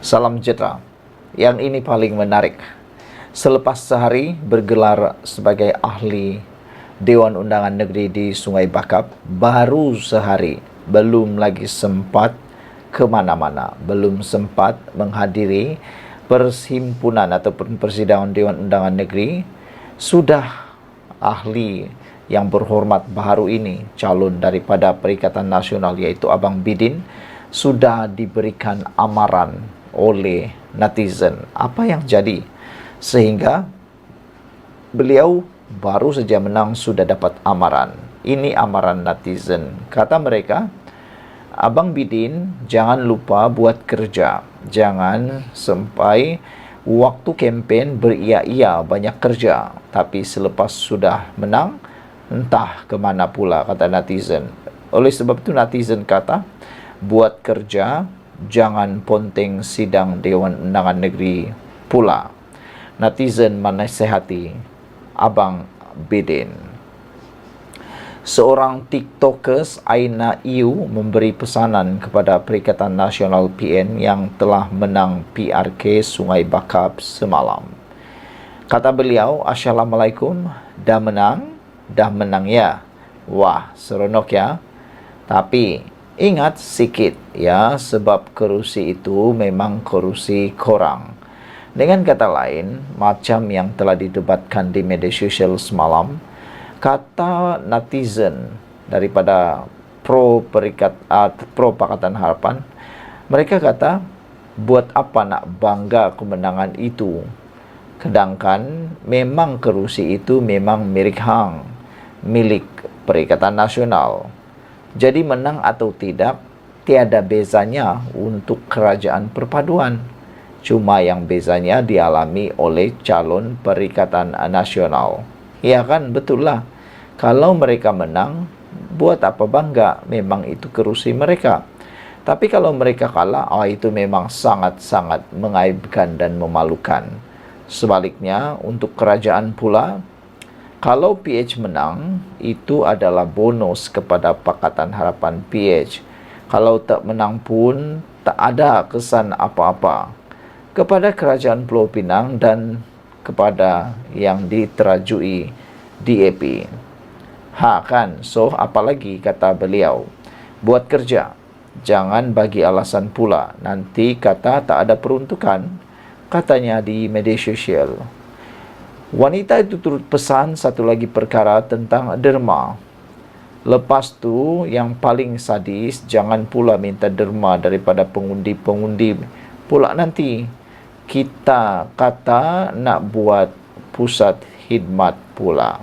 Salam sejahtera. Yang ini paling menarik. Selepas sehari bergelar sebagai ahli Dewan Undangan Negeri di Sungai Bakap, baru sehari, belum lagi sempat kemana-mana, belum sempat menghadiri perhimpunan ataupun persidangan Dewan Undangan Negeri, sudah ahli yang berhormat baru ini, calon daripada Perikatan Nasional yaitu Abang Bidin, sudah diberikan amaran oleh netizen. Apa yang jadi? Sehingga beliau baru saja menang sudah dapat amaran. Ini amaran netizen. Kata mereka, Abang Bidin jangan lupa buat kerja. Jangan sampai waktu kempen beria-ia banyak kerja. Tapi selepas sudah menang, entah kemana pula, kata netizen. Oleh sebab itu netizen kata, buat kerja, jangan ponteng sidang Dewan Undangan Negeri pula. Netizen menasihati Abang Bidin. Seorang TikTokers, Aina Iu, memberi pesanan kepada Perikatan Nasional PN yang telah menang PRK Sungai Bakap semalam. Kata beliau, Assalamualaikum, dah menang? Dah menang ya? Wah, seronok ya. Tapi ingat sikit ya, sebab kerusi itu memang kerusi korang. Dengan kata lain, macam yang telah didebatkan di media sosial semalam, kata netizen daripada pro Pakatan Harapan, mereka kata, buat apa nak bangga kemenangan itu? Sedangkan memang kerusi itu memang milik hang, milik Perikatan Nasional. Jadi menang atau tidak, tiada bezanya untuk kerajaan perpaduan. Cuma yang bezanya dialami oleh calon Perikatan Nasional. Ya kan, betul lah. Kalau mereka menang, buat apa bangga? Memang itu kerusi mereka. Tapi kalau mereka kalah, itu memang sangat-sangat mengaibkan dan memalukan. Sebaliknya, untuk kerajaan pula, kalau PH menang, itu adalah bonus kepada Pakatan Harapan PH. Kalau tak menang pun, tak ada kesan apa-apa kepada Kerajaan Pulau Pinang dan kepada yang diterajui DAP. Kan, so apalagi kata beliau, buat kerja, jangan bagi alasan pula, nanti kata tak ada peruntukan, katanya di media sosial. Wanita itu turut pesan satu lagi perkara tentang derma. Lepas tu, yang paling sadis, jangan pula minta derma daripada pengundi-pengundi pula nanti. Kita kata nak buat pusat khidmat pula.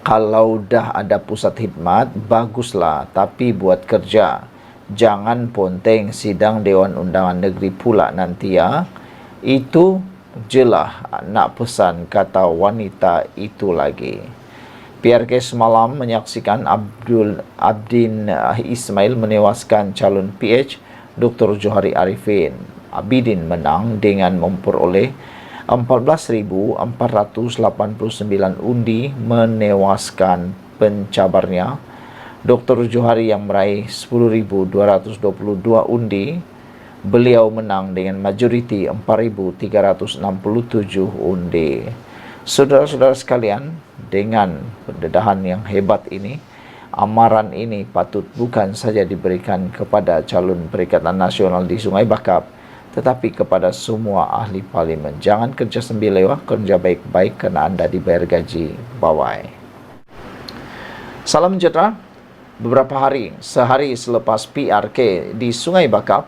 Kalau dah ada pusat khidmat, baguslah, tapi buat kerja. Jangan ponteng sidang Dewan Undangan Negeri pula nanti ya. Itu jelah nak pesan, kata wanita itu lagi. PRK semalam menyaksikan Abdin Ismail menewaskan calon PH Dr. Johari Arifin. Bidin menang dengan memperoleh 14,489 undi, menewaskan pencabarnya. Dr. Johari yang meraih 10,222 undi, beliau menang dengan majoriti 4,367 undi. Saudara-saudara sekalian, dengan pendedahan yang hebat ini, amaran ini patut bukan saja diberikan kepada calon Perikatan Nasional di Sungai Bakap, tetapi kepada semua ahli parlimen. Jangan kerja sembilewa, kerja baik-baik kerana anda dibayar gaji. Bye-bye. Salam sejahtera. Beberapa hari, sehari selepas PRK di Sungai Bakap,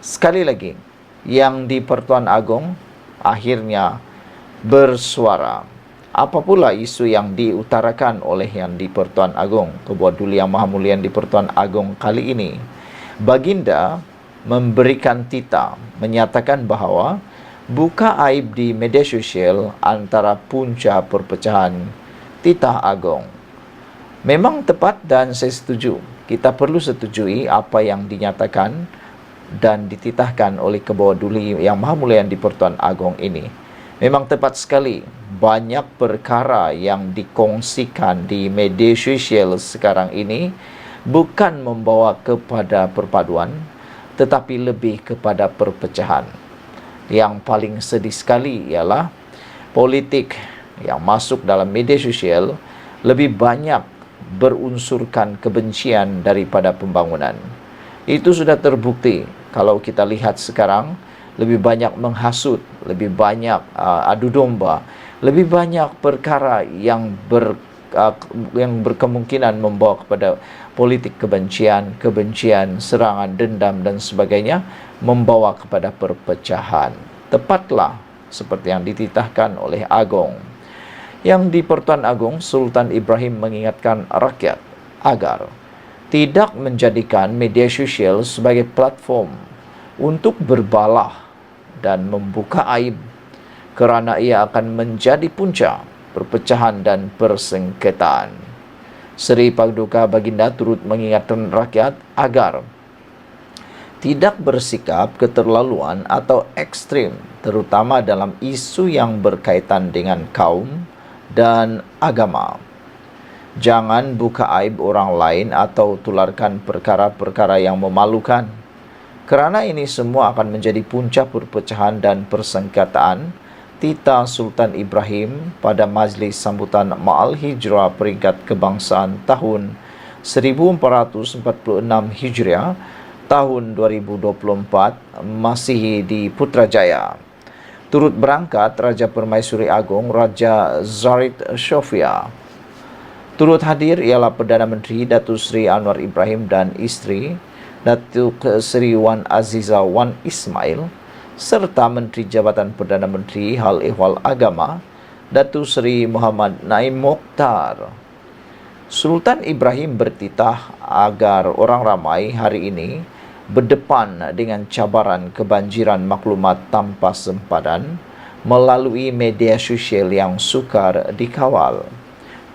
sekali lagi, yang di Pertuan Agong akhirnya bersuara. Apa pula isu yang diutarakan oleh yang di Pertuan Agong, Ketua Duli Yang Maha Mulia di Pertuan Agong kali ini? Baginda memberikan tita, menyatakan bahawa buka aib di media sosial antara punca perpecahan titah agong. Memang tepat dan saya setuju. Kita perlu setujui apa yang dinyatakan dan dititahkan oleh Ketua Duli Yang Maha Mulia di Pertuan Agong ini. Memang tepat sekali. Banyak perkara yang dikongsikan di media sosial sekarang ini bukan membawa kepada perpaduan, tetapi lebih kepada perpecahan. Yang paling sedih sekali ialah politik yang masuk dalam media sosial lebih banyak berunsurkan kebencian daripada pembangunan. Itu sudah terbukti kalau kita lihat sekarang, lebih banyak menghasut, lebih banyak adu domba, lebih banyak perkara yang berkemungkinan membawa kepada politik kebencian, serangan, dendam dan sebagainya, membawa kepada perpecahan. Tepatlah seperti yang dititahkan oleh Agong. Yang di Pertuan Agong, Sultan Ibrahim mengingatkan rakyat agar tidak menjadikan media sosial sebagai platform untuk berbalah dan membuka aib, kerana ia akan menjadi punca perpecahan dan persengketaan. Seri Paduka Baginda turut mengingatkan rakyat agar tidak bersikap keterlaluan atau ekstrim, terutama dalam isu yang berkaitan dengan kaum dan agama. Jangan buka aib orang lain atau tularkan perkara-perkara yang memalukan, kerana ini semua akan menjadi punca perpecahan dan persengketaan, tita Sultan Ibrahim pada Majlis Sambutan Ma'al Hijrah Peringkat Kebangsaan tahun 1446 Hijriah tahun 2024 Masihi di Putrajaya. Turut berangkat Raja Permaisuri Agong Raja Zahid Shofia. Turut hadir ialah Perdana Menteri Datuk Seri Anwar Ibrahim dan isteri Datuk Seri Wan Aziza Wan Ismail, serta Menteri Jabatan Perdana Menteri Hal Ehwal Agama Datuk Seri Muhammad Naim Mokhtar. Sultan Ibrahim bertitah agar orang ramai hari ini berdepan dengan cabaran kebanjiran maklumat tanpa sempadan melalui media sosial yang sukar dikawal.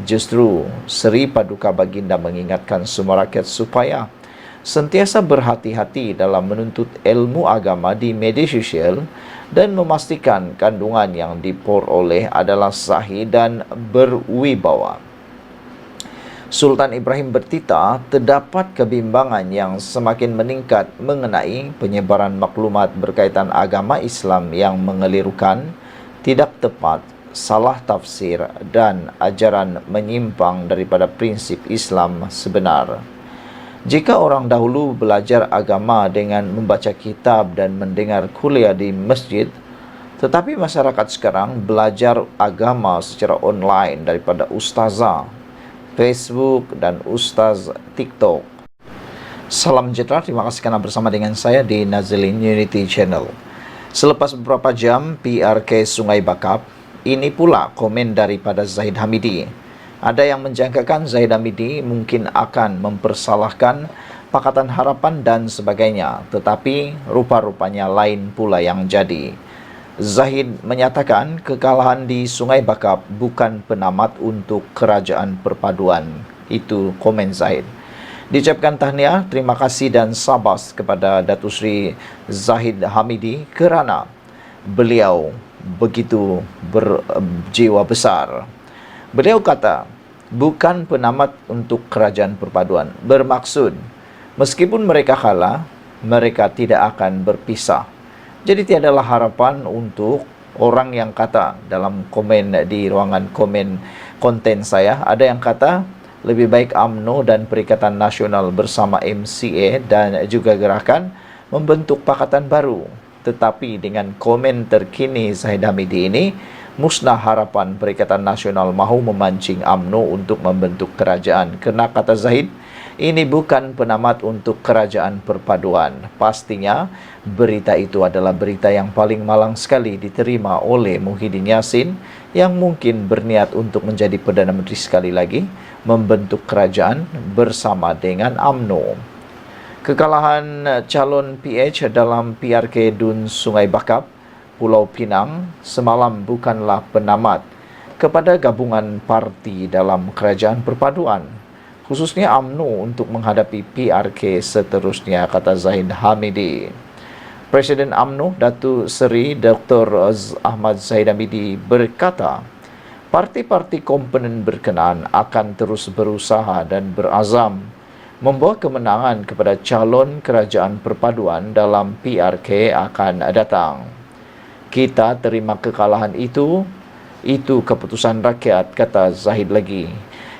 Justru Seri Paduka Baginda mengingatkan semua rakyat supaya sentiasa berhati-hati dalam menuntut ilmu agama di media sosial dan memastikan kandungan yang diperoleh adalah sahih dan berwibawa. Sultan Ibrahim bertitah terdapat kebimbangan yang semakin meningkat mengenai penyebaran maklumat berkaitan agama Islam yang mengelirukan, tidak tepat, salah tafsir dan ajaran menyimpang daripada prinsip Islam sebenar. Jika orang dahulu belajar agama dengan membaca kitab dan mendengar kuliah di masjid, tetapi masyarakat sekarang belajar agama secara online daripada ustazah Facebook dan ustaz TikTok. Salam sejahtera, terima kasih kerana bersama dengan saya di Nazilin Unity Channel. Selepas beberapa jam PRK Sungai Bakap, ini pula komen daripada Zahid Hamidi. Ada yang menjangkakan Zahid Hamidi mungkin akan mempersalahkan Pakatan Harapan dan sebagainya, tetapi rupa-rupanya lain pula yang jadi. Zahid menyatakan kekalahan di Sungai Bakap bukan penamat untuk kerajaan perpaduan. Itu komen Zahid. Diucapkan tahniah, terima kasih dan sabas kepada Datuk Seri Zahid Hamidi kerana beliau begitu berjiwa besar. Beliau kata, bukan penamat untuk kerajaan perpaduan. Bermaksud, meskipun mereka kalah, mereka tidak akan berpisah. Jadi tiadalah harapan untuk orang yang kata dalam komen di ruangan komen konten saya, ada yang kata lebih baik UMNO dan Perikatan Nasional bersama MCA dan juga gerakan membentuk pakatan baru. Tetapi dengan komen terkini Zahid Hamidi ini, musnah harapan Perikatan Nasional mahu memancing UMNO untuk membentuk kerajaan. Kerana kata Zahid, ini bukan penamat untuk kerajaan perpaduan. Pastinya berita itu adalah berita yang paling malang sekali diterima oleh Muhyiddin Yassin yang mungkin berniat untuk menjadi Perdana Menteri sekali lagi, membentuk kerajaan bersama dengan UMNO. Kekalahan calon PH dalam PRK Dun Sungai Bakap, Pulau Pinang semalam bukanlah penamat kepada gabungan parti dalam kerajaan perpaduan, khususnya UMNO untuk menghadapi PRK seterusnya, kata Zahid Hamidi. Presiden UMNO Datuk Seri Dr. Ahmad Zahid Hamidi berkata, parti-parti komponen berkenaan akan terus berusaha dan berazam membawa kemenangan kepada calon kerajaan perpaduan dalam PRK akan datang. Kita terima kekalahan itu keputusan rakyat, kata Zahid lagi.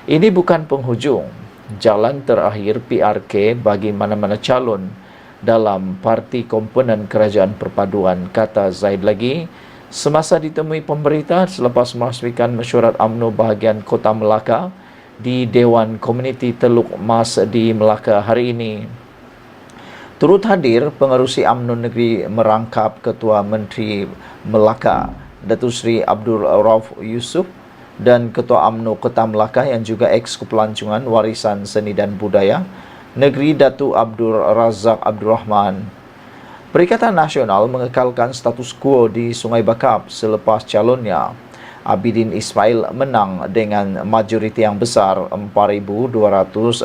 Ini bukan penghujung, jalan terakhir PRK bagi mana-mana calon dalam parti komponen kerajaan perpaduan, kata Zahid lagi semasa ditemui pemberita selepas merasmikan mesyuarat UMNO bahagian Kota Melaka di Dewan Komuniti Teluk Mas di Melaka hari ini. Turut hadir pengerusi UMNO Negeri merangkap Ketua Menteri Melaka Datuk Seri Abdul Rauf Yusof dan Ketua UMNO Kota Melaka yang juga eks-Kepelancongan Warisan Seni dan Budaya Negeri Datuk Abdul Razak Abdul Rahman. Perikatan Nasional mengekalkan status quo di Sungai Bakap selepas calonnya Abidin Ismail menang dengan majoriti yang besar 4,267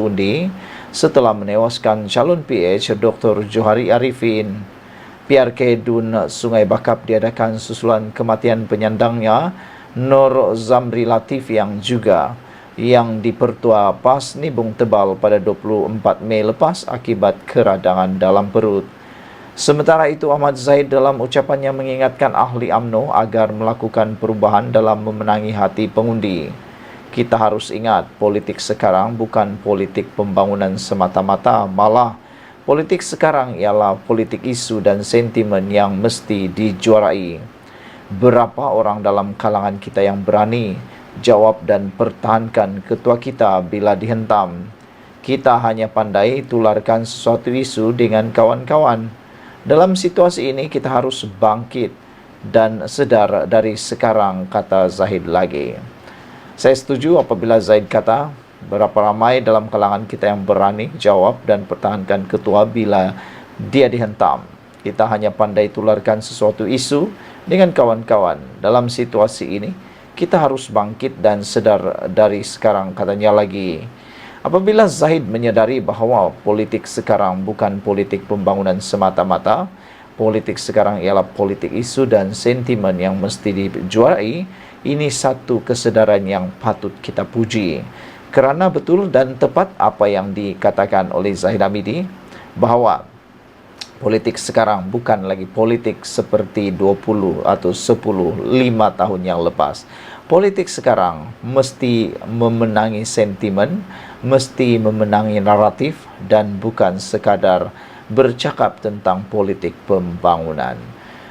undi setelah menewaskan calon PH Dr. Johari Arifin. PRK Dun Sungai Bakap diadakan susulan kematian penyandangnya Nur Zamri Latif yang dipertua pas nibung tebal pada 24 Mei lepas akibat keradangan dalam perut. Sementara itu, Ahmad Zahid dalam ucapannya mengingatkan ahli UMNO agar melakukan perubahan dalam memenangi hati pengundi. Kita harus ingat, politik sekarang bukan politik pembangunan semata-mata, malah politik sekarang ialah politik isu dan sentimen yang mesti dijuarai. Berapa orang dalam kalangan kita yang berani jawab dan pertahankan ketua kita bila dihentam? Kita hanya pandai tularkan sesuatu isu dengan kawan-kawan. Dalam situasi ini kita harus bangkit dan sedar dari sekarang, kata Zahid lagi. Saya setuju apabila Zahid kata berapa ramai dalam kalangan kita yang berani jawab dan pertahankan ketua bila dia dihentam. Kita hanya pandai tularkan sesuatu isu dengan kawan-kawan. Dalam situasi ini kita harus bangkit dan sedar dari sekarang, katanya lagi. Apabila Zahid menyadari bahawa politik sekarang bukan politik pembangunan semata-mata, politik sekarang ialah politik isu dan sentimen yang mesti dijuarai, ini satu kesedaran yang patut kita puji. Kerana betul dan tepat apa yang dikatakan oleh Zahid Hamidi, bahawa politik sekarang bukan lagi politik seperti 20 atau 10, 5 tahun yang lepas. Politik sekarang mesti memenangi sentimen, mesti memenangi naratif dan bukan sekadar bercakap tentang politik pembangunan.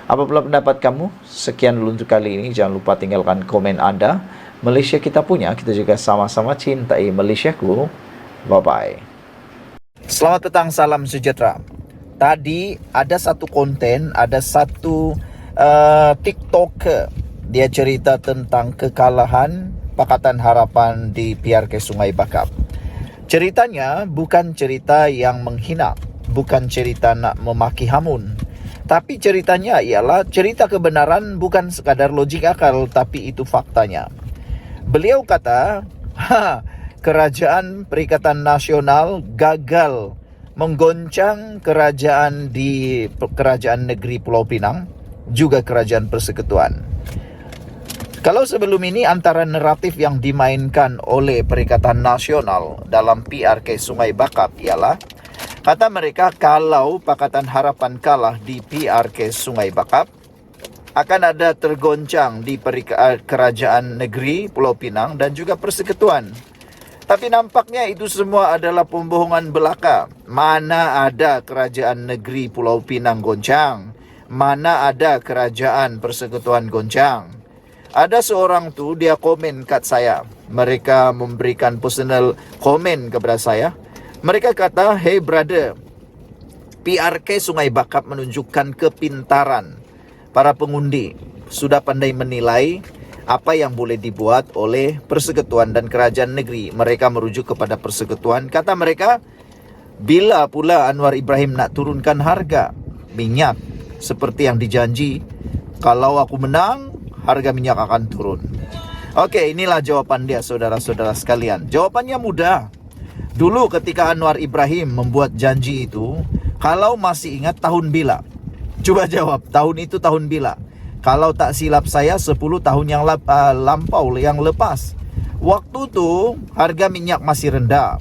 Apabila pendapat kamu? Sekian dulu untuk kali ini. Jangan lupa tinggalkan komen anda. Malaysia kita punya, kita juga sama-sama cintai Malaysiaku. Bye-bye. Selamat petang, salam sejahtera. Tadi ada satu konten, ada satu TikToker. Dia cerita tentang kekalahan Pakatan Harapan di PRK Sungai Bakap. Ceritanya bukan cerita yang menghina, bukan cerita nak memaki hamun. Tapi ceritanya ialah cerita kebenaran, bukan sekadar logik akal, tapi itu faktanya. Beliau kata, kerajaan Perikatan Nasional gagal menggoncang kerajaan negeri Pulau Pinang, juga kerajaan persekutuan. Kalau sebelum ini antara naratif yang dimainkan oleh Perikatan Nasional dalam PRK Sungai Bakap ialah, kata mereka, kalau Pakatan Harapan kalah di PRK Sungai Bakap, akan ada tergoncang di kerajaan negeri Pulau Pinang dan juga persekutuan. Tapi nampaknya itu semua adalah pembohongan belaka. Mana ada kerajaan negeri Pulau Pinang goncang? Mana ada kerajaan persekutuan goncang? Ada seorang tu, dia komen kat saya. Mereka memberikan personal komen kepada saya. Mereka kata, hey brother, PRK Sungai Bakap menunjukkan kepintaran para pengundi. Sudah pandai menilai apa yang boleh dibuat oleh persekutuan dan kerajaan negeri. Mereka merujuk kepada persekutuan. Kata mereka, bila pula Anwar Ibrahim nak turunkan harga minyak seperti yang dijanji, kalau aku menang, harga minyak akan turun. Okey, inilah jawapan dia, saudara-saudara sekalian. Jawapannya mudah. Dulu ketika Anwar Ibrahim membuat janji itu, kalau masih ingat tahun bila? Cuba jawab, tahun itu tahun bila? Kalau tak silap saya 10 tahun yang lampau, yang lepas. Waktu tu harga minyak masih rendah.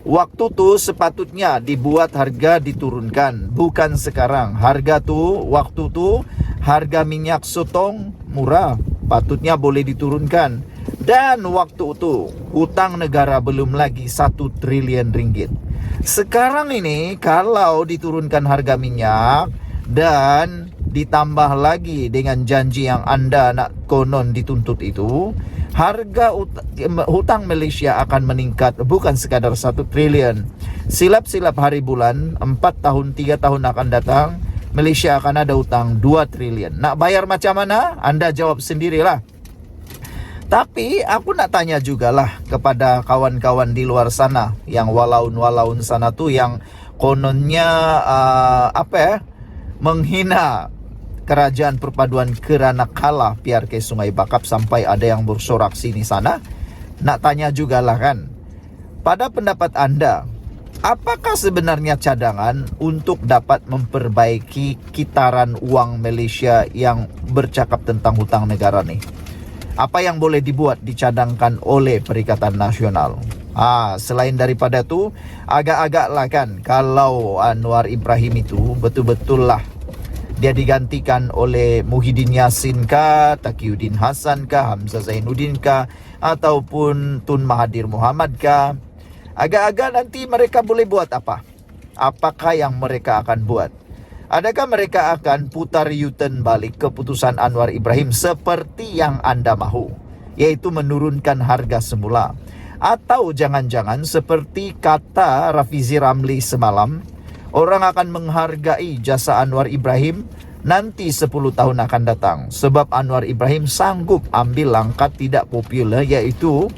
Waktu tu sepatutnya dibuat harga diturunkan, bukan sekarang. Waktu tu harga minyak sotong murah, patutnya boleh diturunkan. Dan waktu itu hutang negara belum lagi 1 triliun ringgit. Sekarang ini kalau diturunkan harga minyak dan ditambah lagi dengan janji yang anda nak konon dituntut itu, harga hutang Malaysia akan meningkat bukan sekadar 1 triliun. Silap-silap hari bulan 4 tahun 3 tahun akan datang, Malaysia akan ada hutang 2 triliun. Nak bayar macam mana? Anda jawab sendirilah. Tapi aku nak tanya jugalah kepada kawan-kawan di luar sana yang walaun-walaun sana tu yang kononnya menghina kerajaan perpaduan kerana kalah PRK Sungai Bakap sampai ada yang bersorak sini sana. Nak tanya jugalah kan, pada pendapat anda, apakah sebenarnya cadangan untuk dapat memperbaiki kitaran wang Malaysia yang bercakap tentang hutang negara ni? Apa yang boleh dibuat, dicadangkan oleh Perikatan Nasional? Selain daripada tu, agak-agaklah kan kalau Anwar Ibrahim itu betul-betul lah dia digantikan oleh Muhyiddin Yassin kah, Taqiyuddin Hasan kah, Hamzah Zainuddin kah, ataupun Tun Mahathir Mohamad kah, agak-agak nanti mereka boleh buat apa? Apakah yang mereka akan buat? Adakah mereka akan putar U-turn balik keputusan Anwar Ibrahim seperti yang anda mahu, yaitu menurunkan harga semula? Atau jangan-jangan seperti kata Rafizi Ramli semalam, orang akan menghargai jasa Anwar Ibrahim nanti 10 tahun akan datang, sebab Anwar Ibrahim sanggup ambil langkah tidak popular, yaitu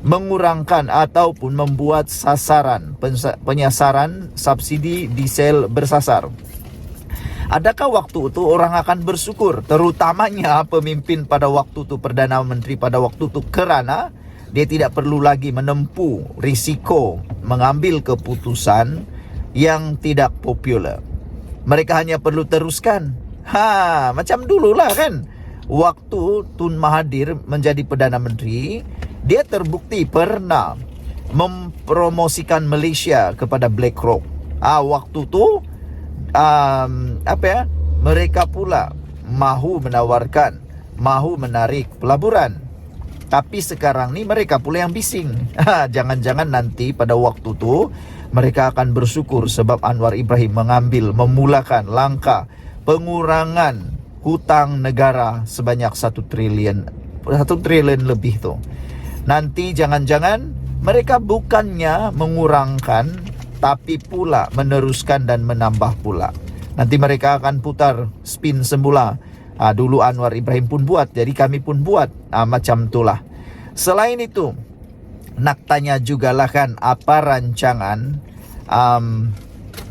mengurangkan ataupun membuat penyasaran subsidi diesel bersasar. Adakah waktu itu orang akan bersyukur, terutamanya pemimpin pada waktu itu, Perdana Menteri pada waktu itu, kerana dia tidak perlu lagi menempuh risiko mengambil keputusan yang tidak popular. Mereka hanya perlu teruskan. Macam dululah kan. Waktu Tun Mahathir menjadi Perdana Menteri, dia terbukti pernah mempromosikan Malaysia kepada BlackRock. Waktu tu mereka pula mahu menawarkan, mahu menarik pelaburan. Tapi sekarang ni mereka pula yang bising. Jangan-jangan nanti pada waktu tu mereka akan bersyukur sebab Anwar Ibrahim memulakan langkah pengurangan hutang negara sebanyak 1 triliun lebih tu. Nanti jangan-jangan mereka bukannya mengurangkan, tapi pula meneruskan dan menambah pula. Nanti mereka akan putar spin semula. Dulu Anwar Ibrahim pun buat, jadi kami pun buat. Macam itulah. Selain itu, nak tanya jugalah kan, apa rancangan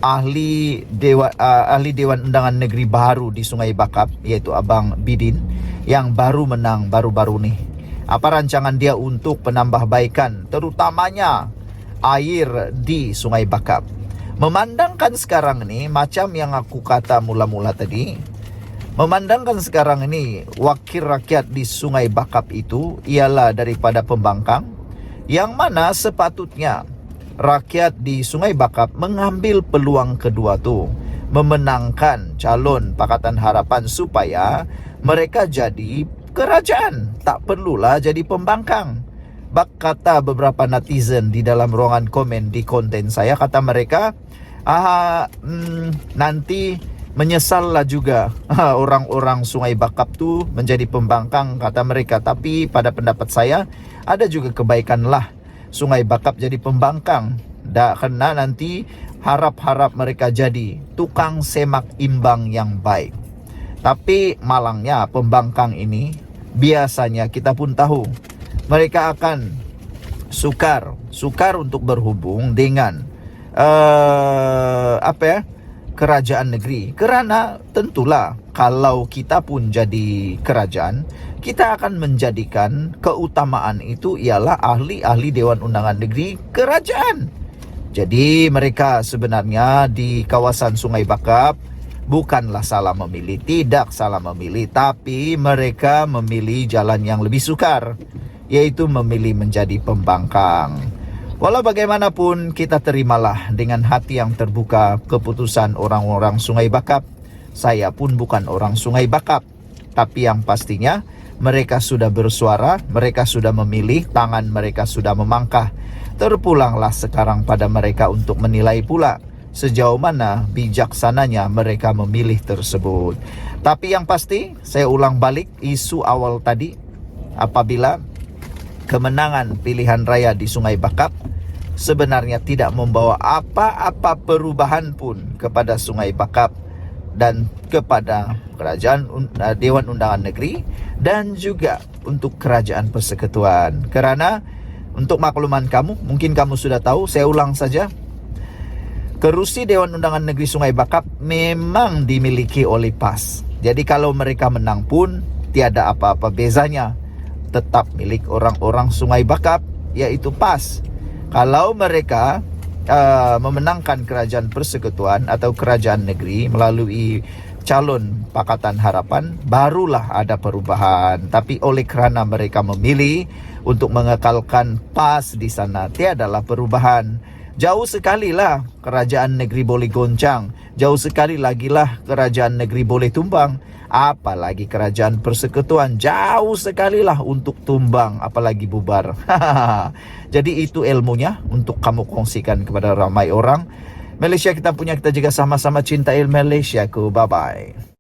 ahli Dewan Undangan Negeri baru di Sungai Bakap, iaitu Abang Bidin, yang baru menang baru-baru ni. Apa rancangan dia untuk penambahbaikan, terutamanya air di Sungai Bakap? Memandangkan sekarang ni, macam yang aku kata mula-mula tadi, memandangkan sekarang ini wakil rakyat di Sungai Bakap itu ialah daripada pembangkang, yang mana sepatutnya rakyat di Sungai Bakap mengambil peluang kedua tu, memenangkan calon Pakatan Harapan supaya mereka jadi kerajaan, tak perlulah jadi pembangkang. Kata beberapa netizen di dalam ruangan komen di konten saya, kata mereka, nanti menyesallah juga orang-orang Sungai Bakap tu menjadi pembangkang, kata mereka. Tapi pada pendapat saya, ada juga kebaikan lah Sungai Bakap jadi pembangkang. Kerana nanti harap-harap mereka jadi tukang semak imbang yang baik. Tapi malangnya pembangkang ini, biasanya kita pun tahu, mereka akan sukar untuk berhubung dengan kerajaan negeri. Kerana tentulah kalau kita pun jadi kerajaan, kita akan menjadikan keutamaan itu ialah ahli-ahli Dewan Undangan Negeri kerajaan. Jadi mereka sebenarnya di kawasan Sungai Bakap bukanlah salah memilih, tidak salah memilih, tapi mereka memilih jalan yang lebih sukar, yaitu memilih menjadi pembangkang. Walau bagaimanapun, kita terimalah dengan hati yang terbuka keputusan orang-orang Sungai Bakap. Saya pun bukan orang Sungai Bakap, tapi yang pastinya mereka sudah bersuara, mereka sudah memilih, tangan mereka sudah memangkah. Terpulanglah sekarang pada mereka untuk menilai pula sejauh mana bijaksananya mereka memilih tersebut. Tapi yang pasti, saya ulang balik isu awal tadi, apabila kemenangan pilihan raya di Sungai Bakap sebenarnya tidak membawa apa-apa perubahan pun kepada Sungai Bakap dan kepada Dewan Undangan Negeri dan juga untuk Kerajaan Persekutuan. Kerana untuk makluman kamu, mungkin kamu sudah tahu, saya ulang saja, kerusi Dewan Undangan Negeri Sungai Bakap memang dimiliki oleh PAS. Jadi kalau mereka menang pun tiada apa-apa bezanya, tetap milik orang-orang Sungai Bakap, yaitu PAS. Kalau mereka memenangkan Kerajaan Persekutuan atau Kerajaan Negeri melalui calon Pakatan Harapan, barulah ada perubahan. Tapi oleh kerana mereka memilih untuk mengekalkan PAS di sana, tiadalah perubahan. Jauh sekali lah Kerajaan Negeri boleh goncang, jauh sekali lagi lah Kerajaan Negeri boleh tumbang, apalagi Kerajaan Persekutuan jauh sekali lah untuk tumbang, apalagi bubar. Jadi itu ilmunya untuk kamu kongsikan kepada ramai orang. Malaysia kita punya, kita juga sama-sama cintai Malaysia ku. Bye-bye.